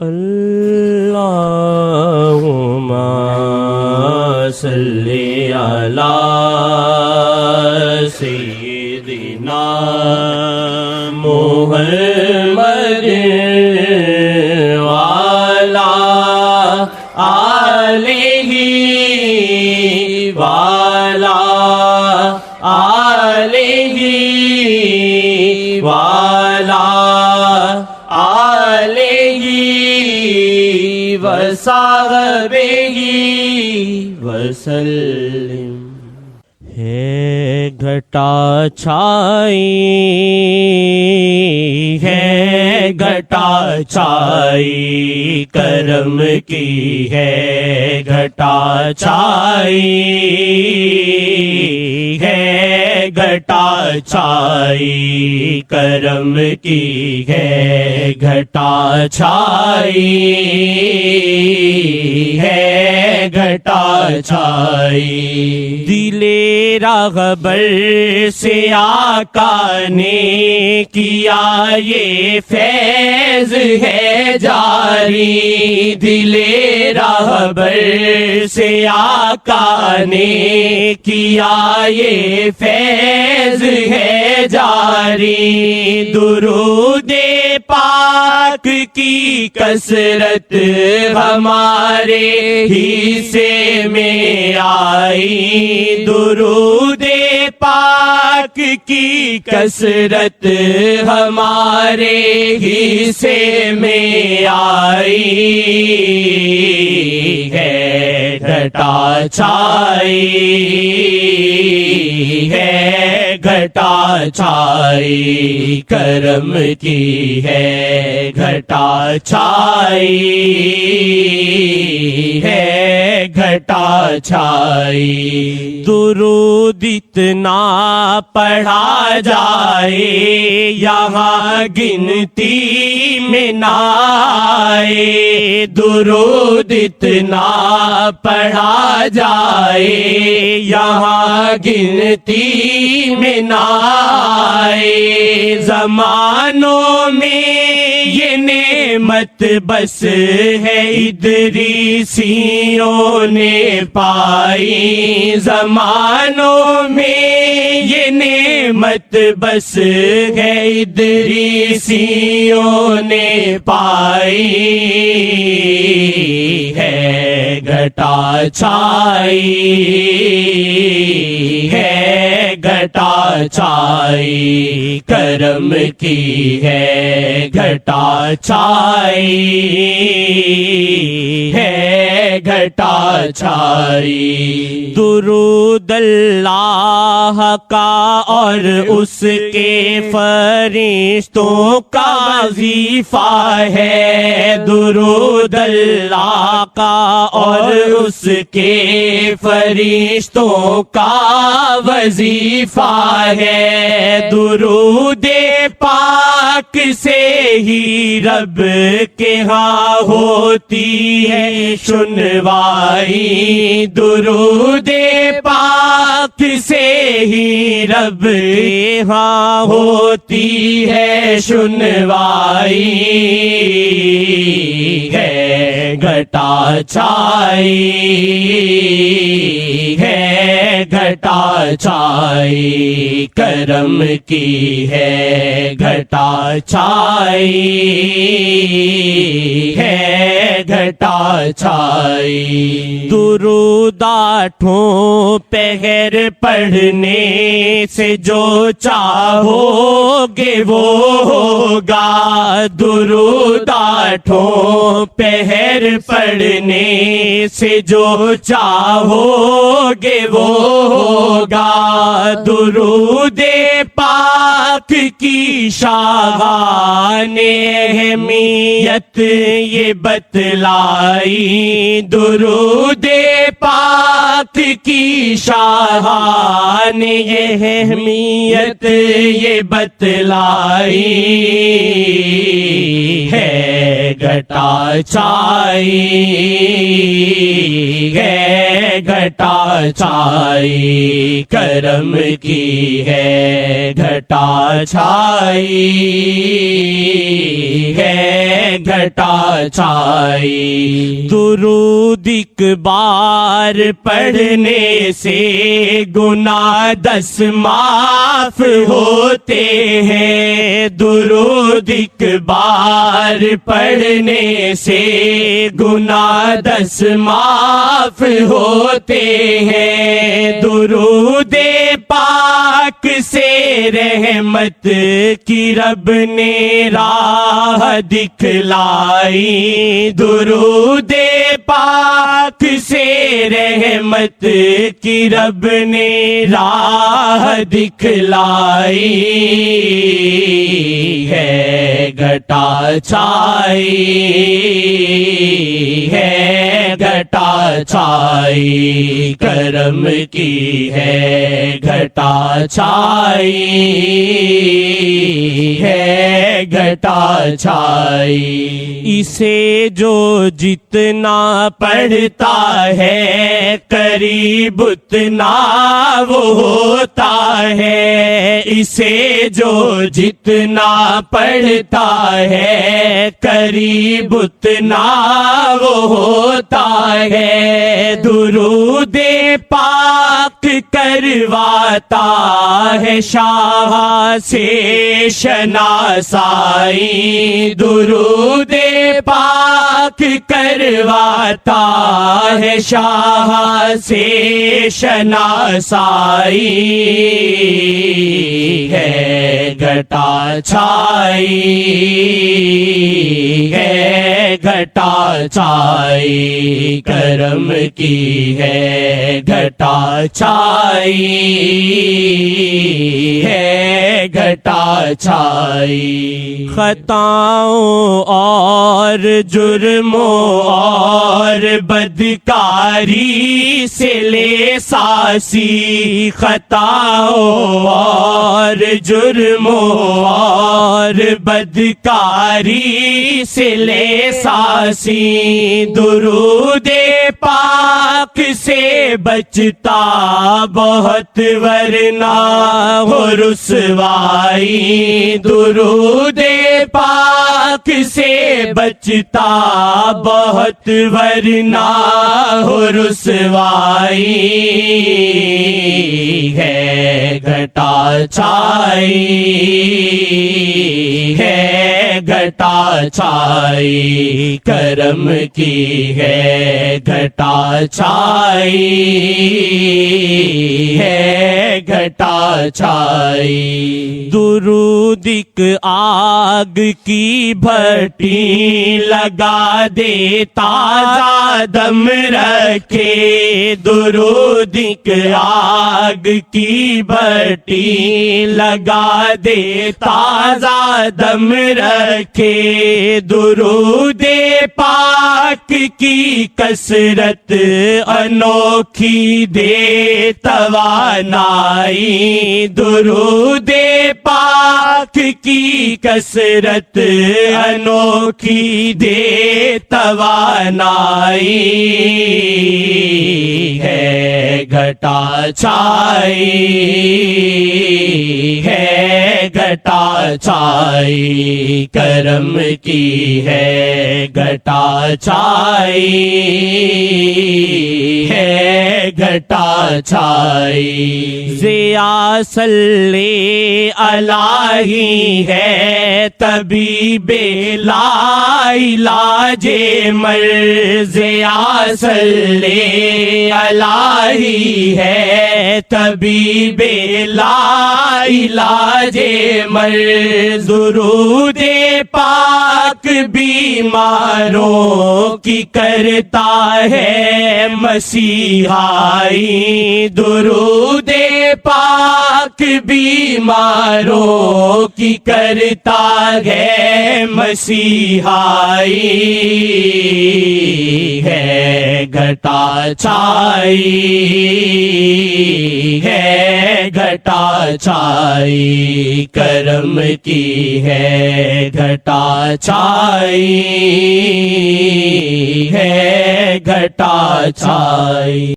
اللہم صلی علی سیدنا محمد وعلی آلہ وعلی آلہ وعلی آلہ وصحبہ وسلم۔ ہے گھٹا چھائی، ہے گھٹا چھائی کرم کی، ہے گھٹا چھائی، ہے گھٹا چھائی کرم کی، ہے گھٹا چھائی، ہے گھٹا چھائی۔ دل راغبر سے آقا نے کیا یہ فیض ہے جاری، دل راغبر سے آقا نے کیا یہ فیض ہے جاری۔ درود پاک کی کثرت ہمارے حصے میں آئی، درود پاک کی کثرت ہمارے حصے میں آئی، ہے گھٹا چھائی، ہے گھٹا چھائی کرم کی، ہے گھٹا چھائی، ہے گھٹا چھائی۔ درود اتنا پڑھا جائے یہاں گنتی میں نہ آئے، درود اتنا پڑھا جائے یہاں گنتی میں نہ آئے۔ زمانوں میں یہ نعمت بس ہے ادریسیوں نے پائی، زمانوں میں یہ نعمت بس ہے ادریسیوں نے پائی، ہے گھٹا چھائی، ہے گھٹا چھائی کرم کی، ہے گھٹا چھائی، ہے گھٹا چھائی۔ درود اللہ کا اور اس کے فرشتوں کا وظیفہ ہے، درود اللہ کا اور اس کے فرشتوں کا وظیفہ ہے۔ درود پاک سے ہی رب کے ہاں ہوتی ہے سنوائی، درود پاک سے ہی رب کے ہاں ہوتی ہے سنوائی، ہے گھٹا چھائی، ہے گھٹا چھائی کرم کی، ہے گھٹا چھائی، ہے گھٹا چھائی۔ درود آٹھوں پہر پڑھنے سے جو چاہو گے وہ ہوگا، درود آٹھوں پہر پڑھنے سے جو چاہو گے وہ ہوگا۔ درود پاک کی شاہان اہمیت یہ بتلائی، درود پاک کی شاہان اہمیت یہ بتلائی، ہے گھٹا چھائی، ہے گھٹا چھائی کرم کی، ہے گھٹا چھائی ہے گھٹا چھائی درود ایک بار پڑھنے سے گناہ 10 معاف ہوتے ہیں درود ایک بار پڑھنے سے گناہ 10 معاف ہوتے ہیں درود پاک سے رحمت کی رب نے راہ دکھلائی درود پاک سے رحمت کی رب نے راہ دکھلائی ہے گھٹا چھائی ہے گھٹا چھائی کرم کی ہے گھٹا چھائی ہے گھٹا چھائی اسے جو جتنا پڑھتا ہے قریب اتنا وہ ہوتا ہے اسے جو جتنا پڑھتا ہے قریب اتنا وہ ہوتا ہے درود پاک کرواتا ہے شاہ سے شناسائی درود پاک کرواتا ہے شاہ سے شناسائی ہے گھٹا چھائی ہے گھٹا چھائی کرم کی ہے گھٹا چھائی ہے گھٹا چھائی خطاؤں اور جرموں اور بدکاری سے لے ساسی خطاؤں اور جرموں اور بدکاری سے لے ساسی درود پاک سے بچتا بہت ورنہ ہو رسوائی درود پاک سے بچتا بہت ورنہ ہو رسوائی ہے گھٹا چھائی ہے گھٹا چھائی کرم کی ہے گھٹا چھائی ہے گھٹا چھائی درود ایک آگ کی بھٹی لگا دے تازہ دم رکھے درود ایک آگ کی بھٹی لگا دے تازہ دم رکھے درود پاک کی کثرت انوکھی دے توانائی درود پاک کی کثرت انوکھی دے توانائی ہے گھٹا چھائی ہے گھٹا چھائی کرم کی ہے گھٹا چھائی ہے گھٹا چھائی ضیا صلی الہی ہے طبیب لا علاج مر ضیا صلی الہی ہے طبیب لا علاج مر درود پاک بیماروں کی کرتا ہے مسیحائی درود پاک بیماروں کی کرتا ہے مسیحائی ہے گھٹا چھائی ہے گھٹا چھائی کرم کی ہے گھٹا چھائی ہے گھٹا چھائی